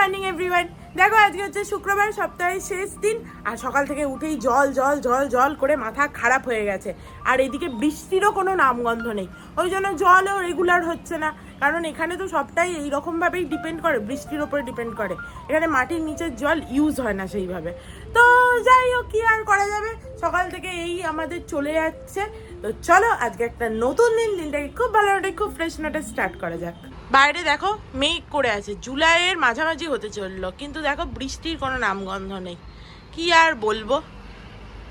Morning everyone. দেখো আজকে হচ্ছে শুক্রবার, সপ্তাহের শেষ দিন, আর সকাল থেকে উঠেই জল জল জল জল করে মাথা খারাপ হয়ে গেছে। আর এদিকে বৃষ্টিরও কোনো নামগন্ধ নেই, ওই জন্য জলও রেগুলার হচ্ছে না। কারণ এখানে তো সবটাই এইরকমভাবেই ডিপেন্ড করে, বৃষ্টির ওপরে ডিপেন্ড করে। এখানে মাটির নিচের জল ইউজ হয় না সেইভাবে। তো যাই হোক, কি আর করা যাবে, সকাল থেকে এই আমাদের চলে যাচ্ছে। তো চলো আজকে একটা নতুন দিনটাকে খুব ভালো নোটে, খুব ফ্রেশ নোটে স্টার্ট করা যাক। বাইরে দেখো মেঘ করে আছে, জুলাইয়ের মাঝামাঝি হতে চললো, কিন্তু দেখো বৃষ্টির কোনো নামগন্ধ নেই। কি আর বলবো,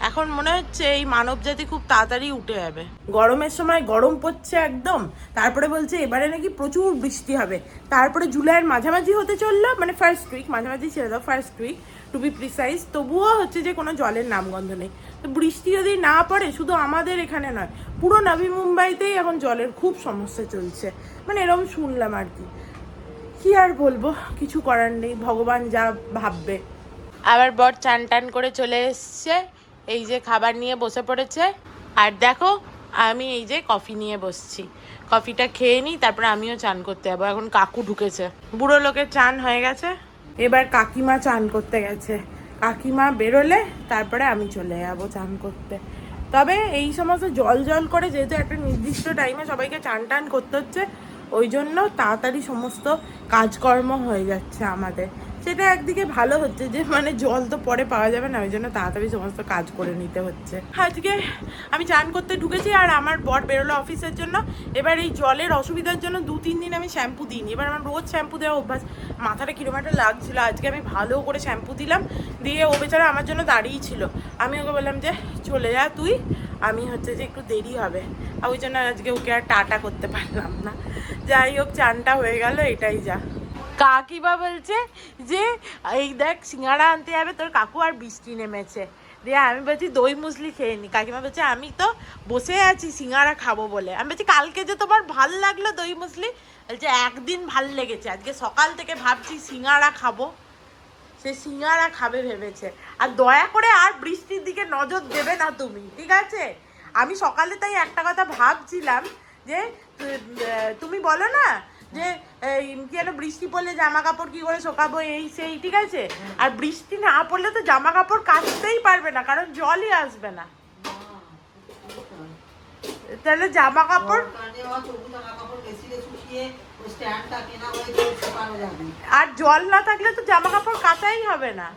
এখন মনে হচ্ছে এই মানব জাতি খুব তাড়াতাড়ি উঠে যাবে। গরমের সময় গরম পড়ছে একদম, তারপরে বলছে এবারে নাকি প্রচুর বৃষ্টি হবে, তারপরে জুলাইয়ের মাঝামাঝি হতে চললো, মানে ফার্স্ট উইক, মাঝামাঝি ছেড়ে দাও, first week to be precise, তবুও হচ্ছে যে কোনো জলের নামগন্ধ নেই। তো বৃষ্টি যদি না পড়ে, শুধু আমাদের এখানে নয়, পুরো নবী মুম্বাইতেই এখন জলের খুব সমস্যা চলছে, মানে এরকম শুনলাম আর কি। কি আর বলবো, কিছু করার নেই, ভগবান যা ভাববে। আবার বর চান টান করে চলে এসছে, এই যে খাবার নিয়ে বসে পড়েছে। আর দেখো আমি এই যে কফি নিয়ে বসছি, কফিটা খেয়ে নিই, তারপরে আমিও চান করতে যাবো। এখন কাকু ঢুকেছে, বুড়ো লোকের চান হয়ে গেছে, এবার কাকিমা চান করতে গেছে। কাকিমা বেরোলে তারপরে আমি চলে যাবো চান করতে। তবে এই সমস্ত জল জল করে, যেহেতু একটা নির্দিষ্ট টাইমে সবাইকে চান টান করতে হচ্ছে, ওই জন্য তাড়াতাড়ি সমস্ত কাজকর্ম হয়ে যাচ্ছে আমাদের। সেটা একদিকে ভালো হচ্ছে, যে মানে জল তো পরে পাওয়া যাবে না, ওই জন্য তাড়াতাড়ি সমস্ত কাজ করে নিতে হচ্ছে। আজকে আমি চান করতে ঢুকেছি, আর আমার বর বেরোলো অফিসের জন্য। এবার এই জলের অসুবিধার জন্য 2-3 দিন আমি শ্যাম্পু দিইনি। এবার আমার রোজ শ্যাম্পু দেওয়া অভ্যাস, মাথাটা কিরকম একটা লাগছিল, আজকে আমি ভালো করে শ্যাম্পু দিলাম, দিয়ে ও বেচারা আমার জন্য দাঁড়িয়েই ছিল। আমি ওকে বললাম যে চলে যা তুই, আমি হচ্ছে যে একটু দেরি হবে, আর ওই জন্য আজকে ওকে আর টাটা করতে পারলাম না। যাই হোক, চানটা হয়ে গেল, এটাই যা। কাকিমা বলছে যে এই দেখ সিঙ্গাড়া আনতে যাবে তোর কাকু, আর বৃষ্টি নেমেছে। দিয়ে আমি বলছি দই মুসলি খেয়ে নি। কাকিমা বলছে আমি তো বসে আছি সিঙ্গাড়া খাবো বলে। আমি বলছি কালকে যে তোমার ভাল লাগলো দই মুসলি, বলছে একদিন ভাল লেগেছে, আজকে সকাল থেকে ভাবছি সিঙ্গাড়া খাবো। সে সিঙ্গাড়া খাবে ভেবেছে। আর দয়া করে আর বৃষ্টির দিকে নজর দেবে না তুমি, ঠিক আছে? আমি সকালে তাই একটা কথা ভাবছিলাম, যে তুমি বলো না যে যেন বৃষ্টি পড়লে জামা কাপড় কি করে শোকাবো, এই সেই, ঠিক আছে? আর বৃষ্টি না পড়লে তো জামা কাপড় কাচতেই পারবে না, কারণ জলই আসবে না। তাহলে জামা কাপড় আর জল না থাকলে তো জামা কাপড় কাচাই হবে না।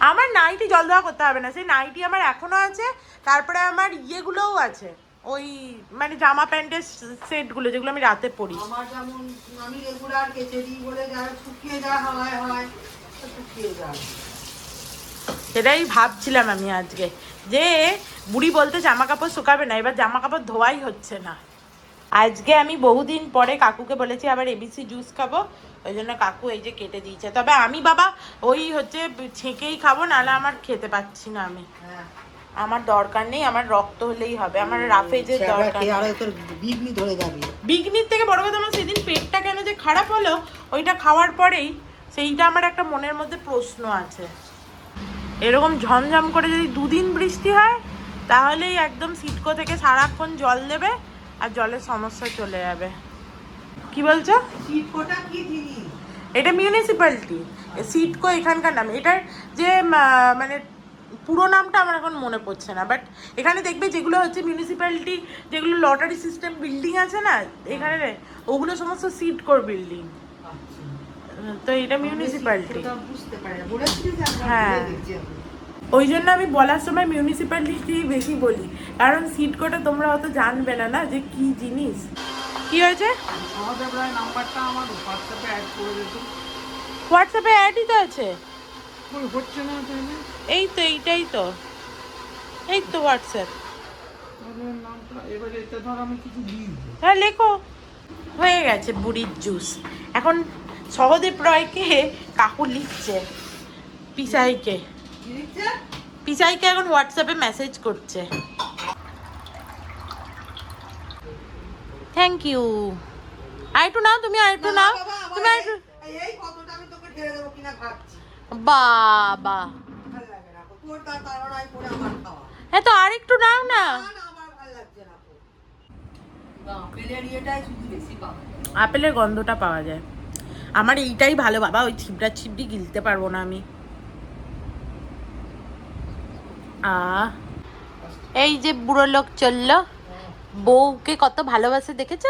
আমার নাইটি জল ধোয়া করতে হবে না, সেই নাইটি আমার এখনো আছে। তারপরে আমার ইয়েগুলোও আছে, ওই মানে জামা প্যান্টের সেটগুলো, যেগুলো আমি রাতে পরি। আমার যেমন আমি রেগুলার কেচেরি বলে যা শুকিয়ে যা হয় হয় শুকিয়ে যায়। সেটাই ভাবছিলাম আমি আজকে, যে বুড়ি বলতে জামা কাপড় শুকাবে না, এবার জামা কাপড় ধোয়াই হচ্ছে না। আজকে আমি বহুদিন পরে কাকুকে বলেছি আবার এবিসি জুস খাবো, ওই জন্য কাকু এই যে কেটে দিয়েছে। তবে আমি বাবা ওই হচ্ছে ছেঁকেই খাবো, নাহলে আমার খেতে পাচ্ছি না আমি। আমার দরকার নেই, আমার রক্ত হলেই হবে, আমার রাফেজের দরকার। বিঘ্নির থেকে বড় কথা, আমার সেদিন পেটটা কেন যে খারাপ হলো, ওইটা খাওয়ার পরেই, সেইটা আমার একটা মনের মধ্যে প্রশ্ন আছে। এরকম ঝমঝম করে যদি 2 দিন বৃষ্টি হয়, তাহলেই একদম সিটকো থেকে সারাক্ষণ জল দেবে, আর জলের সমস্যা চলে যাবে। কি বলছো? সিটকোটা কি জিনিস? এটা মিউনিসিপ্যালিটি, সিটকো এখানকার নাম। এটার যে মানে পুরো নামটা আমার এখন মনে পড়ছে না, বাট এখানে দেখবে যেগুলো হচ্ছে মিউনিসিপ্যালিটি, যেগুলো লটারি সিস্টেম বিল্ডিং আছে না এখানে, ওগুলো সমস্ত সিটকোর বিল্ডিং। তো এটা মিউনিসিপ্যালিটি, হ্যাঁ। ওই জন্য আমি বলার সময় মিউনিসিপ্যালিটি বেশি বলি, কারণ সিটকোটা তোমরা অত জানবে না, না যে কি জিনিস। কি হয়েছে? নাম্বারটা আমার হোয়াটসঅ্যাপে অ্যাড করে দিত। হোয়াটসঅ্যাপে অ্যাডই তো আছে। হচ্ছে না এই তো, এইটাই তো, এই তো হোয়াটসঅ্যাপ। এবারে এটা ধর আমি কিছু দিই, হ্যাঁ লেখো। হয়ে গেছে বুড়ির জুস। এখন সহদেব রয়কে কাকু লিখছে, পিসাইকে পিসাইকে এখন হোয়াটসঅ্যাপে মেসেজ করছে। Thank you. আরেকটু নাও তুমি, আরেকটু নাও তুমি, আরেকটু। এই কতটা আমি তোকে ঢেলে দেবো কিনা ভাবছি। বাবা, ভালো লাগে না তোর তাড়াতাড়ি করে আমার খাওয়া। হ্যাঁ তো আরেকটু নাও না। আমার ভালো লাগছে না। আপেলের ইয়েটাই শুধু বেশি পাওয়া যায়। আপেলের গন্ধটা পাওয়া যায়। আমার এইটাই ভালো বাবা, ওই ছিপড়া ছিপড়ি গিলতে পারবো না আমি। এই যে বুড়ো লোক চললো, বউকে কত ভালোবাসে দেখেছ?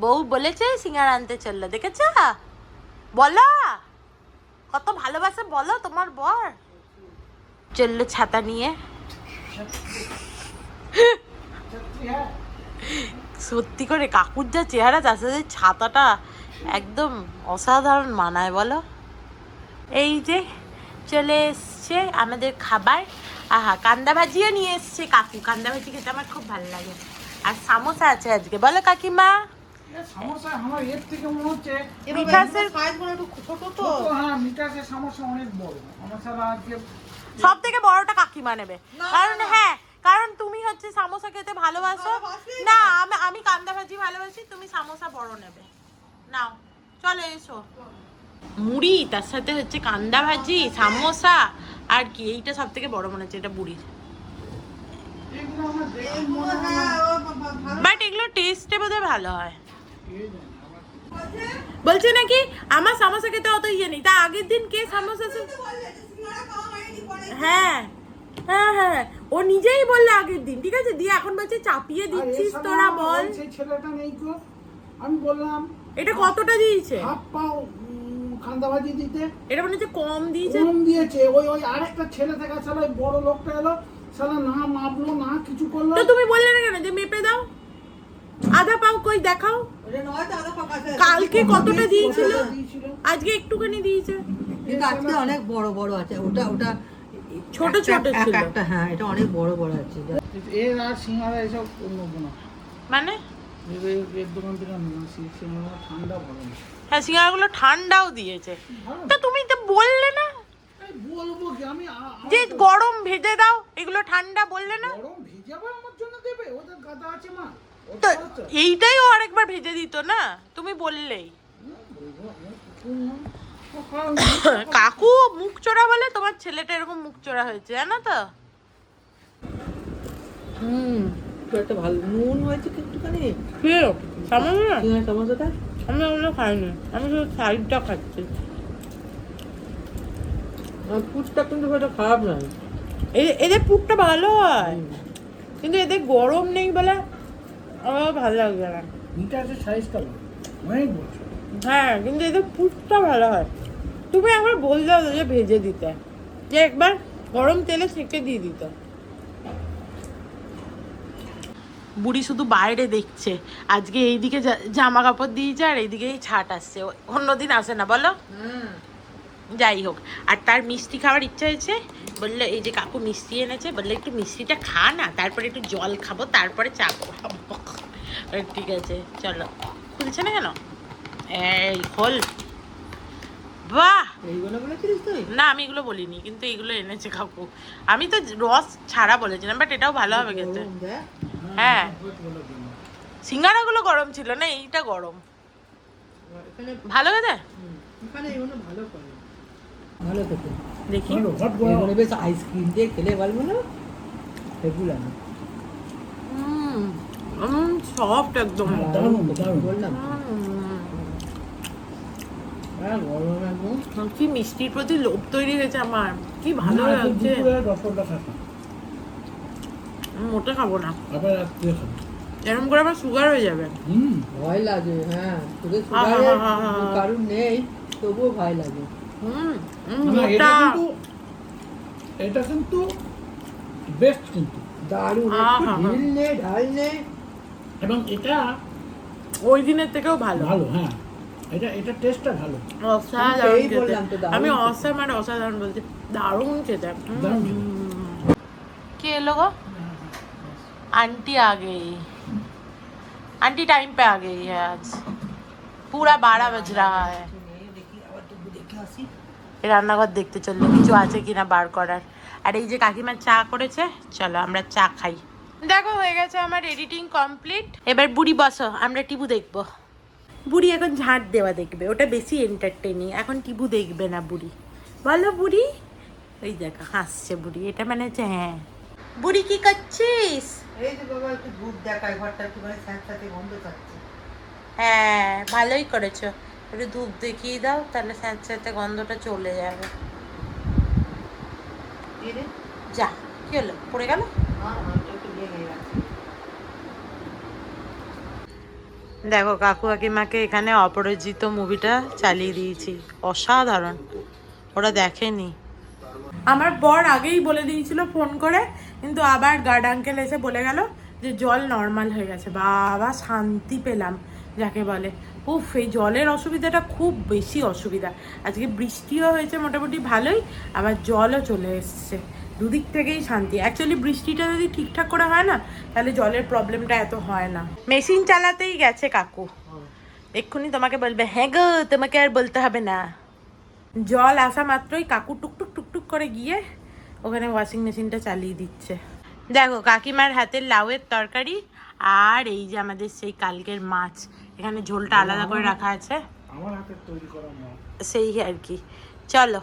বউ বলেছে সিঙ্গার আনতে চললো, দেখেছ? বলো কত ভালোবাসে, বলো তোমার বর। চললো ছাতা নিয়ে। সত্যি করে কাকুর যা চেহারা, তার সাথে ছাতাটা একদম অসাধারণ মানায় বলো। এই যে চলে এসছে আমাদের খাবার। আহা, কান্দা ভাজিও নিয়ে এসছে কাকু। কান্দা ভাজি খেতে আমার খুব ভালো লাগে। আর সামোসা আছে আজকে, বলো কাকিমা। সমস্যা আমার এর থেকে মনে হচ্ছে মিঠাসের সাইজগুলো একটু ছোট তো। হ্যাঁ মিঠাসের সমস্যা অনেক বড় আমার সারা আজকে সব থেকে বড়টা কাকিমা নেবে, কারণ হ্যাঁ, কারণ তুমি হচ্ছে সামোসা খেতে ভালোবাসো না। আমি কান্দা ভাজি ভালোবাসি, তুমি সামোসা বড় নেবে। নাও চলে এসো। মুড়ি তার সাথে হচ্ছে কান্দা ভাজি, সামোসা, আর কি এইটা সব থেকে বড় মনে হচ্ছে, এটা বুড়ির। এগুলো আমার দেখে এগুলো মনে হয় হ্যাঁ, ভালো। বাট এগুলো টেস্টে বোধহয় ভালো হয়। বলছে নাকি আমার সামোসা খেতে অত ইয়ে নেই, তা আগের দিন কে সামোসা হ্যাঁ হ্যাঁ হ্যাঁ ও নিজেই বললে আগের দিন, ঠিক আছে, দিয়ে এখন বলছে চাপিয়ে দিচ্ছিস তোরা বল। সেই ছেলেটা নেই তো, আমি বললাম এটা কতটা দিয়েছে? হাফ পাও কান্দা ভাজি দিতে, এটা মনে হচ্ছে কম দিয়েছে। কম দিয়েছে। ওই ওই আরেকটা ছেলে থেকে সালা ওই বড় লোকটা এলো, সালা না মাপলো না কিছু করলো। তো তুমি বললে না কেন যে মেপে দাও? আধা পাও কই দেখাও। ওটা নয় তো আধা পাকা আছে। কালকে কতটা দিয়েছিল, দিয়েছিল। আজকে একটুখানি দিয়েছে। কিন্তু আজকে অনেক বড় বড় আছে। ওটা ওটা ছোট ছোট ছিল। একটা হ্যাঁ, এটা অনেক বড় বড় আছে। এর আর সিঙ্গারা এসব নেবো না, মানে এর দোকান থেকে সিঙ্গারা ঠান্ডা ভালো না। হ্যাঁ, সিঙ্গারাগুলো ঠান্ডাও দিয়েছে। তা তুমি তো বললে না এই বলবো কি আমি যে গরম ভেজে দাও, এগুলো ঠান্ডা বললে না? গরম ভিজাবে আমার জন্য দেবে, ওদের গাদা আছে মা। তো এইটাই ও আরেকবার ভেজে দিত না, তুমি বললেই। কাকু মুখ চোরা বলে তোমার ছেলেটা এরকম মুখ চোরা হয়েছে, জানো তো? একটা ভালো নুন হয়েছে কি একটুখানি। সমস্যাটা আমি ওগুলো খাইনি, আমি শুধু সাইডটা খাচ্ছি। পুরটা কিন্তু সেটা খারাপ নয়। এদের পুরটা ভালো হয়, কিন্তু এদের গরম নেই বলে আমার ভালো লাগবে না। মিটারের সাইজটা ভালো, অনেক বড়। হ্যাঁ, কিন্তু এদের পুরটা ভালো হয়। তুমি একবার বল দাও যে ভেজে দিতে, যে একবার গরম তেলে সেঁকে দিয়ে দিতে। বুড়ি শুধু বাইরে দেখছে, আজকে এইদিকে জামা কাপড় দিয়েছে আর এইদিকেই ছাট আসছে, অন্যদিন আসে না বলো। যাই হোক, আর তার মিষ্টি খাওয়ার ইচ্ছা হয়েছে, বললো এই যে কাকু মিষ্টি এনেছে, বললো একটু মিষ্টিটা খা না, তারপরে একটু জল খাবো, তারপরে চা খাবো। ঠিক আছে চলো। খুলছে না কেন? এই খোল। বাহ, এইগুলো বলেছিস তুই? না আমি এগুলো বলিনি, কিন্তু এগুলো এনেছে কাকু। আমি তো রস ছাড়া বলেছিলাম, বাট এটাও ভালো হবে খেতে। হ্যাঁ, সিঙ্গারাগুলো গরম ছিল না, এইটা গরম। ভালো খেতে, ভালো খেতে। দেখি। এগুলো বেশ আইসক্রিম দিয়ে খেলে ভালো না এগুলো না। সফট একদম। বললাম হ্যাঁ, গরম একদম। কি মিষ্টির প্রতি লোভ তৈরি হয়েছে আমার, কি ভালো লাগছে। মোটে খাবো না, এরকম করে আমার সুগার হয়ে যাবে। ভয় লাগে। হ্যাঁ, তোদের হা, হা, সুগারের হা, হা, হা। কারণ নেই, তবুও ভয় লাগে। মোটা। এটা কিন্তু বেস্ট, কিন্তু দারুণ, হা, একটু হা, হা। ঢিল নেই, ঢাল নেই। এবং এটা ওই দিনের থেকেও ভালো। ভালো। হ্যাঁ, এটা টেস্টটা ভালো। অসাধারণ এই খেতে। বললাম তো, দারুণ আমি খেতে। মানে অসাধারণ বলছি, দারুণ খেতে। দারুণ খেতে। কে এলো গো? आंटी आ गई, आंटी टाइम पे आ गई है आज, पूरा 12 बज रहा है। রান্নাঘর দেখতে চললো কিছু আছে কিনা বার করার। আর এই যে কাকিমা চা করেছে, চলো আমরা চা খাই। দেখো হয়ে গেছে আমার এডিটিং কমপ্লিট। এবার বুড়ি বসো, আমরা টিভি দেখবো। বুড়ি এখন ঝাঁট দেওয়া দেখবে, ওটা বেশি এন্টারটেনিং। এখন টিভি দেখবে না বুড়ি, বলো বুড়ি। ওই দেখো হাসছে বুড়ি, এটা মানে হচ্ছে হ্যাঁ। বুড়ি কি করছিস? এই যে বাবা একটু ধূপ দেখায়, ঘরটা একটুখানি স্যাঁতস্যাঁতে গন্ধ থাকছে। হ্যাঁ ভালোই করেছো, একটু ধূপ দেখিয়ে দাও, তাহলে স্যাঁতস্যাঁতে গন্ধটা চলে যাবে। এই রে, যা, কি হলো, পড়ে গেল? হাতটা একটু ভেঙে গেছে। দেখো কাকু কাকিমাকে এখানে অপরাজিত মুভিটা চালিয়ে দিয়েছি, অসাধারণ, ওরা দেখেনি। আমার বর আগেই বলে দিয়েছিল ফোন করে, কিন্তু আবার গার্ড আঙ্কেল এসে বলে গেল যে জল নর্মাল হয়ে গেছে। বাবা শান্তি পেলাম যাকে বলে। উফ, এই জলের অসুবিধাটা খুব বেশি অসুবিধা। আজকে বৃষ্টিও হয়েছে মোটামুটি ভালোই, আবার জলও চলে এসছে, দুদিক থেকেই শান্তি। অ্যাকচুয়ালি বৃষ্টিটা যদি ঠিকঠাক করে হয় না, তাহলে জলের প্রবলেমটা এত হয় না। মেশিন চালাতেই গেছে কাকু, এক্ষুনি তোমাকে বলবে হ্যাঁ গো, তোমাকে আর বলতে হবে না। জল আসা মাত্রই কাকু টুকটুক টুকটুক করে গিয়ে ওখানে ওয়াশিং মেশিনটা চালিয়ে দিচ্ছে। দেখো কাকিমার হাতের লাউয়ের তরকারি, আর এই যে আমাদের সেই কালকের মাছ, এখানে ঝোলটা আলাদা করে রাখা আছে, আমার হাতের তৈরি করা মাছ। সেই আর কি। চলো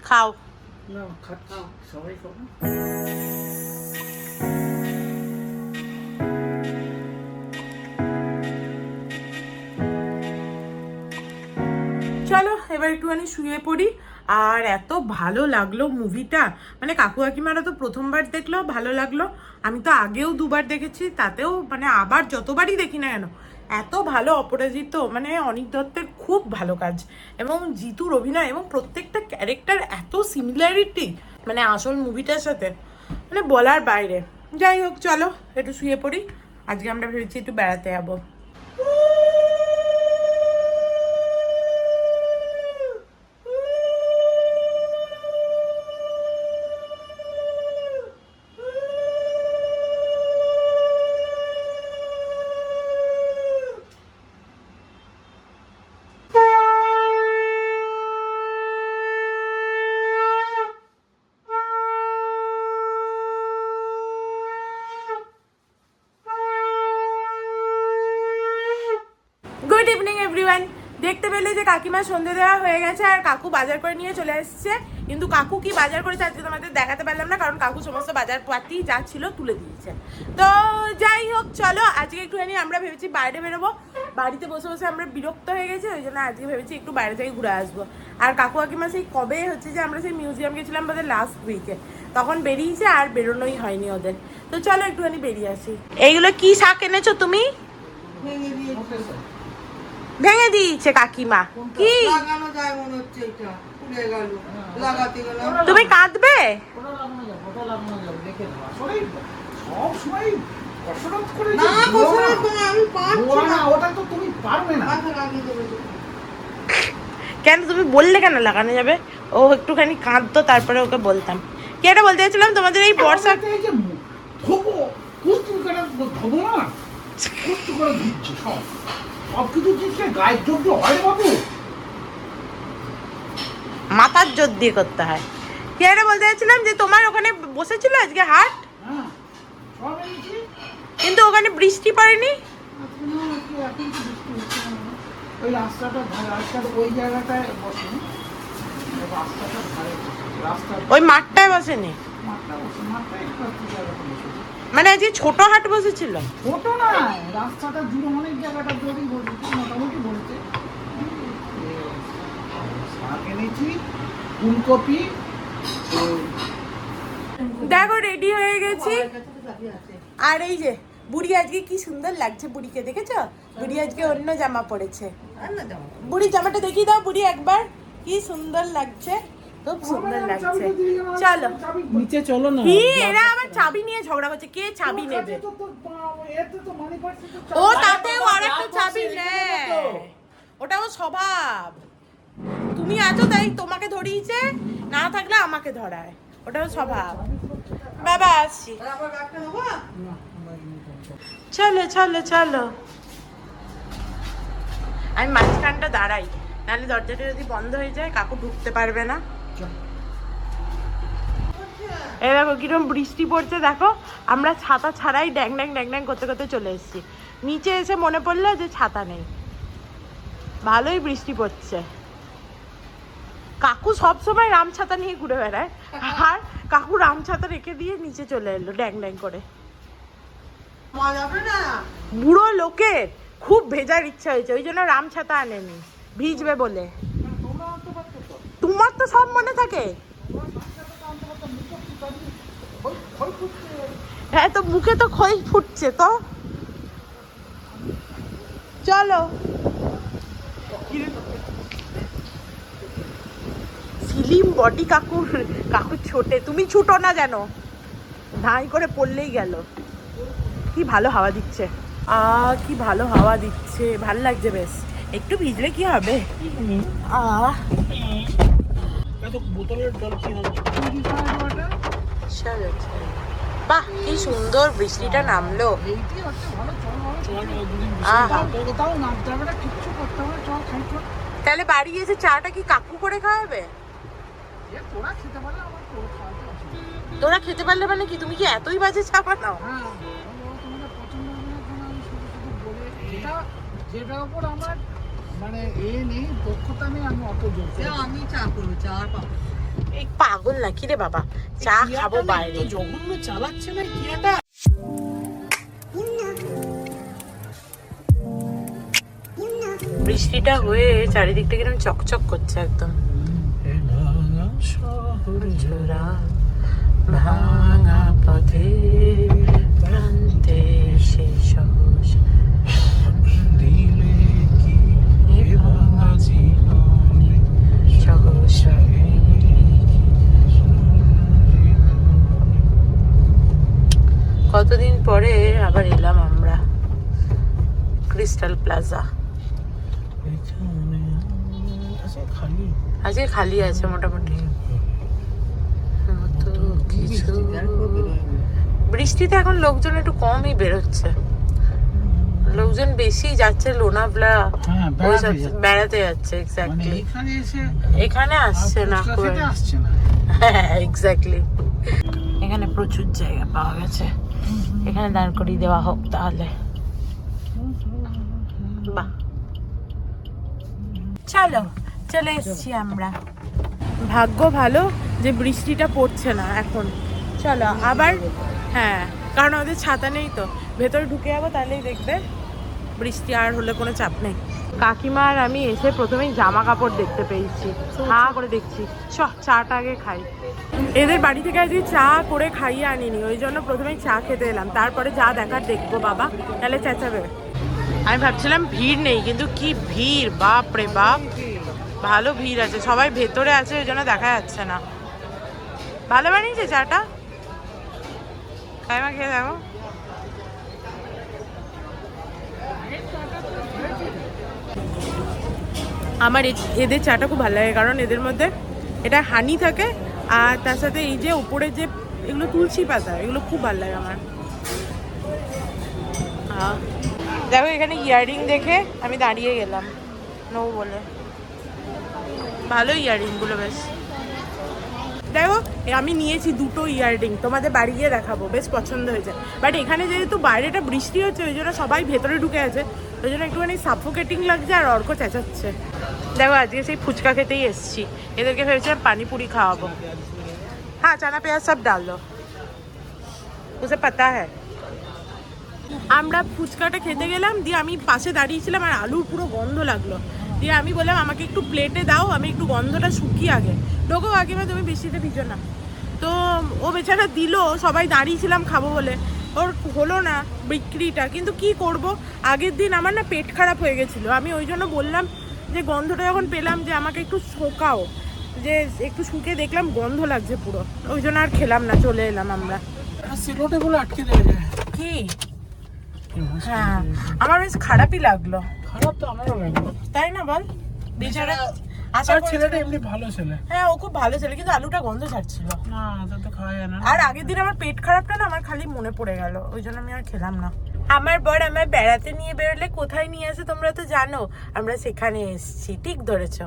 খাও। না খাচ্ছি, সবাই খাবো। চলো এবার একটুখানি শুয়ে পড়ি। আর এত ভালো লাগলো মুভিটা, মানে কাকু কাকিমারা তো প্রথমবার দেখলো ভালো লাগলো, আমি তো আগেও দুবার দেখেছি, তাতেও মানে আবার যতবারই দেখি না কেন এত ভালো। অপরাজিত মানে অনিক দত্তের খুব ভালো কাজ, এবং জিতুর অভিনয়, এবং প্রত্যেকটা ক্যারেক্টার এত সিমিলারিটি মানে আসল মুভিটার সাথে, মানে বলার বাইরে। যাই হোক চলো একটু শুয়ে পড়ি, আজকে আমরা ভেবেছি একটু বেড়াতে যাবো। Good evening everyone. দেখতে পেলে যে কাকিমার সন্ধে দেওয়া হয়ে গেছে, আর কাকু বাজার করে নিয়ে চলে এসেছে। কিন্তু কাকু কি বাজার করেছে আজকে তোমাদের দেখাতে পারলাম না, কারণ কাকু সমস্ত বাজার পাতি যা ছিল তুলে দিয়েছে। তো যাই হোক চলো, আজকে একটুখানি আমরা ভেবেছি বাইরে বেরোবো। বাড়িতে বসে বসে আমরা বিরক্ত হয়ে গেছি, ওই জন্য আজকে ভেবেছি একটু বাইরে থেকে ঘুরে আসবো। আর কাকু কাকিমা সেই কবে হচ্ছে যে আমরা সেই মিউজিয়াম গেছিলাম বোধহয় লাস্ট উইকে, তখন বেরিয়েছে, আর বেরোনোই হয়নি ওদের। তো চলো একটুখানি বেরিয়ে আসি। এইগুলো কি শাক এনেছো তুমি? ভেঙে দিয়েছে। ভেঙে দিয়েছে কাকিমা। কি লাগানো যায় মনে হচ্ছে, এটা খুলে গেল, লাগাতে গেলাম। তুমি কাঁদবে? ওটা লাগানো যাবে, ওটা লাগানো যাবে, দেখে নাও। আসলে সব সময় কসরত করে না কসরত করে আমি পারছি না, না। ওটা তো তুমি পারবে না। আচ্ছা লাগিয়ে দেবে তো। কেন তুমি বললে কেন লাগানো যাবে? ও একটুখানি কাঁদতো, তারপরে ওকে বলতাম। কি একটা বলতে চাইছিলাম, তোমাদের এই বর্ষা এই যে ধোবো, কুস্তি করে ধোবো না, কুস্তি করে দিচ্ছে সব। সব কিছু দিচ্ছে, গায়ের যোগ্য হয় রে বাবু। মাথার জোর দিয়ে করতে হয়। কি একটা বলতে চাইছিলাম যে তোমার ওখানে বসেছিল আজকে হাট, হ্যাঁ, সব এনেছি। কিন্তু ওখানে বৃষ্টি পড়েনি। আজকে না, আজকে এখন তো বৃষ্টি হচ্ছে না। ওই রাস্তাটা ধারে, রাস্তার ওই জায়গাটায় বসে, রাস্তাটার ধারে বসে, রাস্তার ওই মাঠটায় বসেনি, মাঠটা বসে, মাঠটা একটু জায়গাটা বসেছে। মানে আজকে ছোট হাট বসেছিল। ছোট না, রাস্তাটা জুড়ে অনেক জায়গাটা জড়ি বসেছে, মোটামুটি বলছে। শাক এনেছি, ফুলকপি। দেখো রেডি হয়ে গেছি, আমার কাছে তো চাবি আছে। আর এই যে বুড়ি আজকে কি সুন্দর লাগছে, বুড়িকে দেখেছো? বুড়ি আজকে অন্য জামা পরেছে। আর না যাও। বুড়ি জামাটা দেখিয়ে দাও বুড়ি একবার, কি সুন্দর লাগছে, খুব সুন্দর লাগছে। চলো নিচে চলো না। কি এরা আবার চাবি নিয়ে ঝগড়া করছে, কে চাবি নেবে? ও তাতেও আরেকটা চাবি নেয়, ওটাও স্বভাব। তুমি আছো তাই তোমাকে ধরিয়েছে, না থাকলে আমাকে ধরায়, ওটাও স্বভাব। বাবা আসছি। আর আবার ব্যাগটা নেবো? চলো চলো চলো, আমি মাঝখানটা দাঁড়াই, নাহলে দরজাটা যদি বন্ধ হয়ে যায় কাকু ঢুকতে পারবে না। এই দেখো কিরকম বৃষ্টি পড়ছে, দেখো আমরা ছাতা ছাড়াই ড্যাং ড্যাং ড্যাং ড্যাং করতে করতে চলে এসেছি। নিচে এসে মনে পড়লো যে ছাতা নেই, ভালোই বৃষ্টি পড়ছে। কাকু সব সময় রাম ছাতা নিয়ে ঘুরে বেড়ায়, আর কাকু রাম ছাতা রেখে দিয়ে নিচে চলে এলো ড্যাং ড্যাং করে। মজা হবে না। বুড়ো লোকের খুব ভেজার ইচ্ছা হয়েছে, ওই জন্য রাম ছাতা আনেনি, ভিজবে বলে। তোমার তো সব মনে থাকে। হ্যাঁ তো মুখে তো খই ফুটছে তো। চলো। স্লিম বডি কাকুর, কাকুর ছোটে, তুমি ছুটো না যেন, ধাই করে পড়লেই গেল। কি ভালো হাওয়া দিচ্ছে, কি ভালো হাওয়া দিচ্ছে, ভাল লাগছে বেশ। একটু ভিজলে কি হবে। বোতলের জল কি হবে? বাহ কি সুন্দর বৃষ্টিটা নামলো। তাহলে বাড়ি এসে চাটা কি কাকু করে খাওয়াবে? তোরা খেতে পারলে মানে কি, তুমি কি এতই বাজে চা বানাও? যেটার উপর আমার মানে নেই, দক্ষতা নেই, আমি অত জোর আমি চা করবো, চা আর পাবো। এই পাগল নাকি রে বাবা, চা খাবো বাইরে। জঘন্য চালাচ্ছে না কিয়াটা। বৃষ্টিটা হয়ে চারিদিকটা কিরকম চকচক করছে একদম। ছোড়া ভাঙা পথে প্রান্তে শেষ দিলে কি ভাঙা জীবনে সহসা। কতদিন পরে আবার এলাম আমরা ক্রিস্টাল প্লাজা। আজকে খালি আছে মোটামুটি। বৃষ্টিতে এখন লোকজন একটু কমই বেরোচ্ছে, লোকজন বেশি যাচ্ছে লোনাভলা, বেড়াতে যাচ্ছে। এক্স্যাক্টলি এখানে আসছে না, হ্যাঁ এক্স্যাক্টলি। এখানে প্রচুর জায়গা পাওয়া গেছে, এখানে দাঁড় করিয়ে দেওয়া হোক তাহলে। বাহ, চলো চলে এসছি আমরা। ভাগ্য ভালো যে বৃষ্টিটা পড়ছে না এখন। চলো আবার, হ্যাঁ কারণ ওদের ছাতা নেই তো, ভেতরে ঢুকে যাবো তাহলেই দেখবে বৃষ্টি আর হলে কোনো চাপ নেই। কাকিমা আর আমি এসে প্রথমেই জামা কাপড় দেখতে পেয়েছি, হা করে দেখছি চাটা আগে খাই। এদের বাড়ি থেকে আজকে চা করে খাইয়ে আনিনি, ওই জন্য প্রথমেই চা খেতে এলাম, তারপরে যা দেখার দেখবো বাবা, তাহলে চেঁচাবে। আমি ভাবছিলাম ভিড় নেই, কিন্তু কি ভিড়, বাপ রে বাপ, ভালো ভিড় আছে, সবাই ভেতরে আছে ওই জন্য দেখা যাচ্ছে না। ভালো বানিয়েছে চাটা, কাইমা খেয়ে দেখো। আমার এদের চাটা খুব ভালো লাগে, কারণ এদের মধ্যে এটা হানি থাকে, আর তার সাথে এই যে উপরে যে এগুলো তুলসী পাতা, এগুলো খুব ভালো লাগে আমার। দেখো এখানে ইয়াররিং দেখে আমি দাঁড়িয়ে গেলাম নেবো বলে, ভালো ইয়াররিংগুলো বেশ। দেখো আমি নিয়েছি দুটো ইয়াররিং, তোমাদের বাড়ি গিয়ে দেখাবো, বেশ পছন্দ হয়েছে। বাট এখানে যেহেতু বাইরেটা বৃষ্টি হচ্ছে ওই জন্য সবাই ভেতরে ঢুকে আছে, ওই জন্য একটুখানি সাফোকেটিং লাগছে, আর অর্ক চেঁচাচ্ছে। দেখো আজকে সেই ফুচকা খেতেই এসছি, এদেরকে ভেবেছিলাম পানিপুরি খাওয়াবো। হ্যাঁ চানা পেঁয়াজ সব ডাল দো, উসে পাতা হ্যাঁ। আমরা ফুচকাটা খেতে গেলাম, দিয়ে আমি পাশে দাঁড়িয়েছিলাম আর আলুর পুরো গন্ধ লাগলো, দিয়ে আমি বললাম আমাকে একটু প্লেটে দাও, আমি একটু গন্ধটা শুকিয়ে আগে ঢোকো কাকিমা, তুমি বৃষ্টিতে ভিজো না। তো ও বেচারা দিল, সবাই দাঁড়িয়েছিলাম খাবো বলে, ওর হলো না বিক্রিটা। কিন্তু কি করব, আগের দিন আমার না পেট খারাপ হয়ে গেছিলো, আমি ওই জন্য বললাম যে গন্ধটা যখন পেলাম যে আমাকে একটু শোকাও, যে একটু শুকে দেখলাম গন্ধ লাগছে পুরো, ওই জন্য আর খেলাম না, চলে এলাম আমরা। সিলোটে বলে আটকে দেওয়া যায় কি? হ্যাঁ আমার বেশ খারাপই লাগলো। খারাপ তো আমারও লাগলো, তাই না বল, বেচারা। আচ্ছা ছেলেটা এমনি ভালো ছেলে, হ্যাঁ ও খুব ভালো ছেলে, কিন্তু আলুটা গন্ধ ছাড়ছিল না তা তো খাওয়া যায় না। আর আগের দিন আমার পেট খারাপটা না আমার খালি মনে পড়ে গেল, ওই জন্য আমি আর খেলাম না। আমার বর আমার বেড়াতে নিয়ে বেরোলে কোথায় নিয়ে আসে তোমরা তো জানো, আমরা সেখানে এসেছি, ঠিক ধরেছ।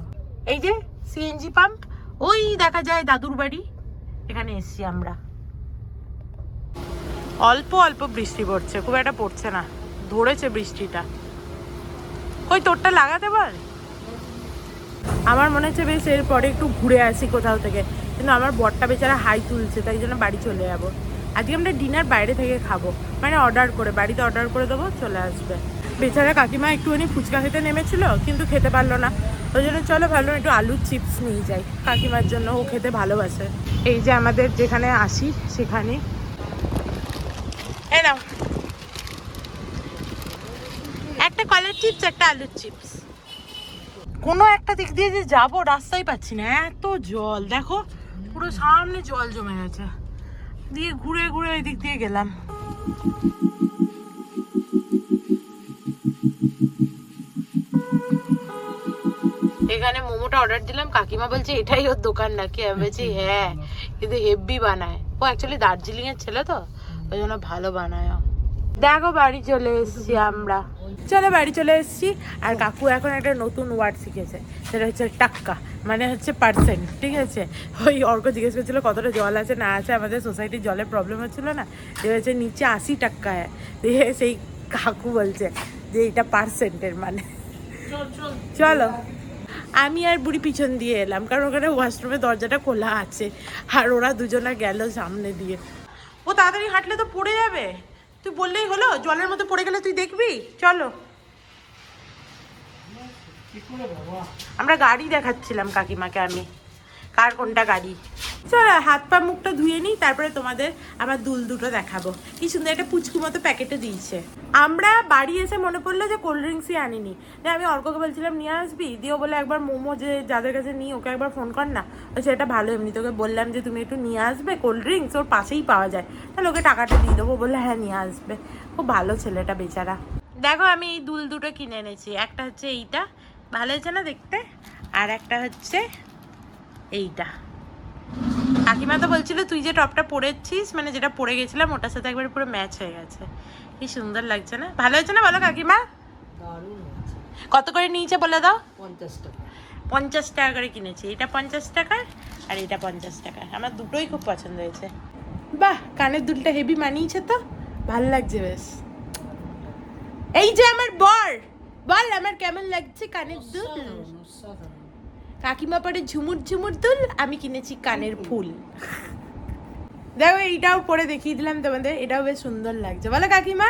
এই যে সিএনজি পাম্প, ওই দেখা যায় দাদুর বাড়ি, এখানে এসেছি আমরা। অল্প অল্প বৃষ্টি পড়ছে, খুব একটা পড়ছে না, ধরেছে বৃষ্টিটা। কই তোরটা লাগাতে বল। আমার মনে হচ্ছে বেশ এরপরে একটু ঘুরে আসি কোথাও থেকে, কিন্তু আমার বরটা বেচারা হাই তুলছে, তাই জন্য বাড়ি চলে যাবো। আজকে আমরা ডিনার বাইরে থেকে খাবো, মানে অর্ডার করে, বাড়িতে অর্ডার করে দেবো, চলে আসবে। বেচারা কাকিমা একটুখানি ফুচকা খেতে নেমেছিল, কিন্তু খেতে পারলো না। ওই জন্য চলো ভালো একটু আলুর চিপস নিয়ে যাই কাকিমার জন্য, ও খেতে ভালোবাসে। এই যে আমাদের যেখানে আসি সেখানে, এই নাও একটা কলার চিপস, একটা আলুর চিপস। কোনো একটা দিক দিয়ে যে যাবো রাস্তায় পাচ্ছি না, এত জল। দেখো পুরো সামনে জল জমে গেছে, দিয়ে ঘুরে ঘুরে ওই দিক দিয়ে গেলাম। এখানে মোমোটা অর্ডার দিলাম, কাকিমা বলছে এটাই ওর দোকান নাকি? আমি বলছি হ্যাঁ, কিন্তু হেভি বানায় ও। অ্যাকচুয়ালি দার্জিলিং এর ছেলে তো, ওই জন্য ভালো বানায়। দেখো বাড়ি চলে এসছি আমরা, চলো বাড়ি চলে এসছি। আর কাকু এখন একটা নতুন ওয়ার্ড শিখেছে, সেটা হচ্ছে টাক্কা, মানে হচ্ছে পার্সেন্ট। ঠিক আছে, ওই অর্ক জিজ্ঞেস করছিল কতটা জল আছে না আছে, আমাদের সোসাইটির জলের প্রবলেম হচ্ছিল না, যে হচ্ছে নিচে 80 টাকা দিয়ে সেই কাকু বলছে যে এটা পার্সেন্টের মানে। চলো আমি আর বুড়ি পিছন দিয়ে এলাম, কারণ ওখানে ওয়াশরুমের দরজাটা খোলা আছে, আর ওরা দুজনা গেল সামনে দিয়ে। ও তাড়াতাড়ি হাঁটলে তো পড়ে যাবে, তুই বললেই হলো, জলের মধ্যে পড়ে গেলে তুই দেখবি। চলো, আমরা গাড়ি দেখাচ্ছিলাম কাকিমাকে আমি, কার কোনটা গাড়ি। চলো হাত পা মুখটা ধুয়ে নিই, তারপরে তোমাদের আমার দুল দুটো দেখাবো। কি সুন্দর একটা পুচকু মতো প্যাকেটে দিয়েছে। আমরা বাড়ি এসে মনে পড়লো যে কোল্ড ড্রিঙ্কসই আনিনি, যে আমি অর্ককে বলছিলাম নিয়ে আসবি, দিয়েও বলে একবার মোমো যে যাদের কাছে নিই ওকে একবার ফোন কর না, সেটা ভালো। এমনি তোকে বললাম যে তুমি একটু নিয়ে আসবে কোল্ড ড্রিঙ্কস, ওর পাশেই পাওয়া যায়, তাহলে ওকে টাকাটা দিয়ে দেবো। বললে হ্যাঁ নিয়ে আসবে, খুব ভালো ছেলেটা বেচারা। দেখো আমি এই দুল দুটো কিনে এনেছি, একটা হচ্ছে এইটা, ভালো হয়েছে না দেখতে, আর একটা হচ্ছে এইটা। কাকিমা তো বলছিল তুই যে টপটা পরেছিস, মানে যেটা পরে গেছিলাম ওটার সাথে একবার পুরো ম্যাচ হয়ে গেছে। কি সুন্দর লাগছে না? ভালো হয়েছে না বলো কাকিমা? কত করে নিয়েছে বলে দাও? 50 টাকা। 50 টাকা করে কিনেছি, এটা 50 টাকার আর এটা 50 টাকার। আমার দুটোই খুব পছন্দ হয়েছে। বাহ, কানের দুলটা হেভি মানিয়েছে তো, ভালো লাগছে বেশ। এই যে আমার বর, বল আমার কেমন লাগছে কানের দুল? কাকিমা পরে ঝুমুর ঝুমুর দুল, আমি কিনেছি কানের ফুল। দেখো এইটাও পরে দেখিয়ে দিলাম তোমাদের, এটাও বেশ সুন্দর লাগছে, বলো কাকিমা?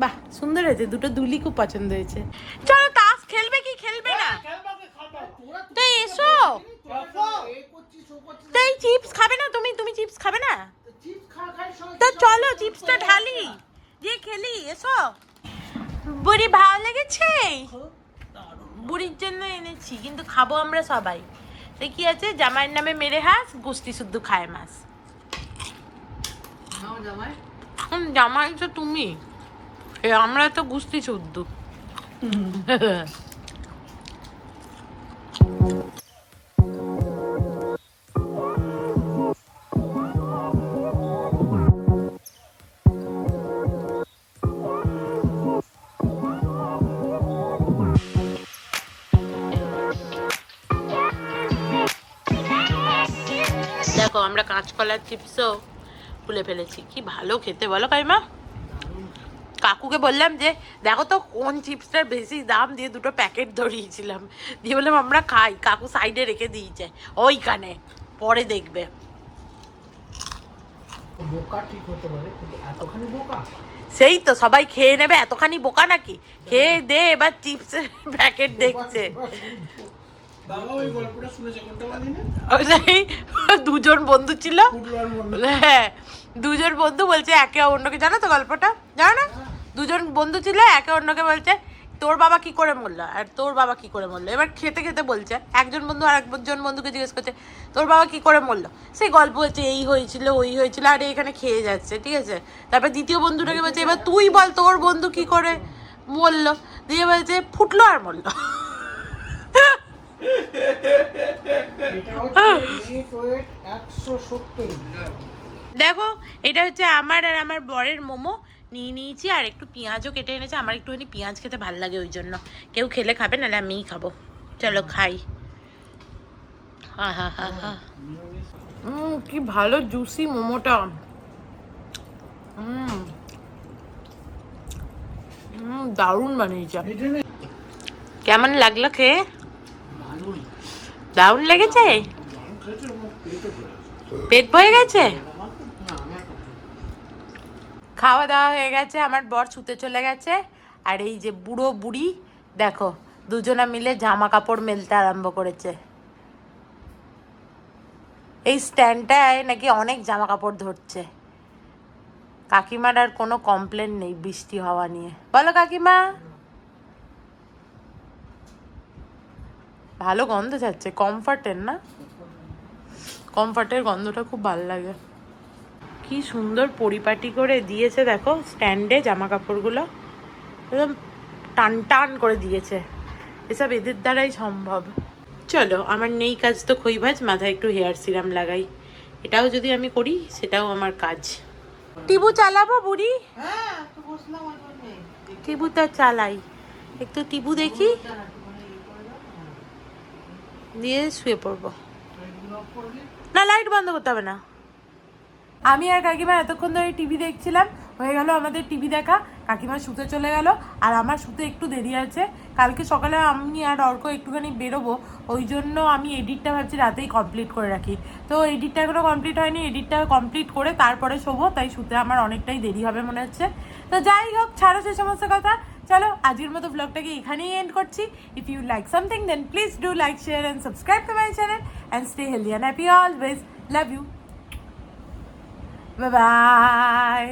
বাহ সুন্দর হয়েছে, দুটো দুলই খুব পছন্দ হয়েছে। চলো তাস খেলবে কি খেলবে না? তো এসো, তো এই চিপস খাবে না তুমি? তুমি চিপস খাবে না? তো চলো চিপসটা ঢালি দিয়ে খেলি, এসো। বুড়ি ভালো লেগেছে? বুড়ির জন্য এনেছি, কিন্তু খাবো আমরা সবাই। তো কি আছে, জামাইয়ের নামে মেরে হাস, গুস্তি শুদ্ধ খায় মাছ। জামাই তো তুমি, আমরা তো গুস্তি শুদ্ধ। দেখো আমরা কাঁচকলার চিপসও খুলে ফেলেছি, কি ভালো খেতে বলো কাইমা? কাকুকে বললাম যে দেখো তো কোন চিপসটার বেশি দাম, দিয়ে দুটো প্যাকেট ধরিয়েছিলাম, দিয়ে বললাম আমরা খাই। কাকু সাইডে রেখে দিয়েছে ওইখানে, পরে দেখবে। সেই তো সবাই খেয়ে নেবে, এতখানি বোকা নাকি? খেয়ে দে এবার চিপসের প্যাকেট দেখছে। দুজন বন্ধু ছিল, হ্যাঁ দুজন বন্ধু বলছে একে অন্যকে, জানো তো গল্পটা? জানো না? দুজন বন্ধু ছিল, একে অন্যকে বলছে তোর বাবা কি করে মরলো আর তোর বাবা কি করে মরলো। এবার খেতে খেতে বলছে, একজন বন্ধু আর একজন বন্ধুকে জিজ্ঞেস করছে তোর বাবা কি করে মরলো, সেই গল্প হচ্ছে এই হয়েছিল ওই হয়েছিল, আর এখানে খেয়ে যাচ্ছে। ঠিক আছে, তারপর দ্বিতীয় বন্ধুটাকে বলছে এবার তুই বল তোর বন্ধু কি করে মরলো, দিয়ে বলছে ফুটলো আর মরলো। দেখো এটা হচ্ছে আমার আর আমার বরের মোমো নিয়ে নিয়েছি, আর একটু পেঁয়াজও কেটে এনেছে। আমার একটুখানি পেঁয়াজ খেতে ভালো লাগে, ওই জন্য। কেউ খেলে খাবে, নাহলে আমিই খাবো। চলো খাই। কি ভালো জুসি মোমোটা। দারুণ বানিয়েছে। কেমন লাগলো খেয়ে? দারুণ লেগেছে? পেট ভরে গেছে? আমার তো না, আমার তো না। খাওয়া দাওয়া হয়ে গেছে, আমার বর শুতে চলে গেছে। আর এই যে বুড়ো বুড়ি দেখো, দুজনা মিলে জামা কাপড় মেলতে আরম্ভ করেছে। এই স্ট্যান্ডটায় নাকি অনেক জামা কাপড় ধরছে। কাকিমার আর কোনো কমপ্লেন নেই বৃষ্টি হওয়া নিয়ে, বলো কাকিমা? ভালো গন্ধ যাচ্ছে, কমফর্টের না? কমফর্টের গন্ধটা খুব ভালো লাগে। কি সুন্দর পরিপাটি করে দিয়েছে দেখো স্ট্যান্ডে জামা কাপড়গুলো, একদম টান টান করে দিয়েছে। এসব এদের দ্বারাই সম্ভব। চলো, আমার নেই কাজ তো খই ভাজ, মাথায় একটু হেয়ার সিরাম লাগাই। এটাও যদি আমি করি সেটাও আমার কাজ। টিবু চালাবো বুড়ি? হ্যাঁ, তো বসলাম ওই জন্যে। টিবুটা চালাই, একটু টিবু দেখি, দিয়ে শুয়ে পড়বো। না, লাইট বন্ধ করতে হবে না। আমি আর কাকিমা এতক্ষণ ধরে টিভি দেখছিলাম, হয়ে গেল আমাদের টিভি দেখা। কাকিমা শুতে চলে গেল, আর আমার শুতে একটু দেরি আছে। কালকে সকালে আমি আর অর্ক একটুখানি বেরোবো, ওই জন্য আমি এডিটটা ভাবছি রাতেই কমপ্লিট করে রাখি। তো এডিটটা এখনো কমপ্লিট হয়নি, এডিটটা কমপ্লিট করে তারপরে শোবো, তাই শুতে আমার অনেকটাই দেরি হবে মনে হচ্ছে। তো যাই হোক, ছাড়ো সে সমস্ত কথা। চলো, আজকের মতো ব্লগটাকে এখানেই এন্ড করছি। If you like something then please do like, share and subscribe to my channel and stay healthy and happy always. Love you. Bye bye.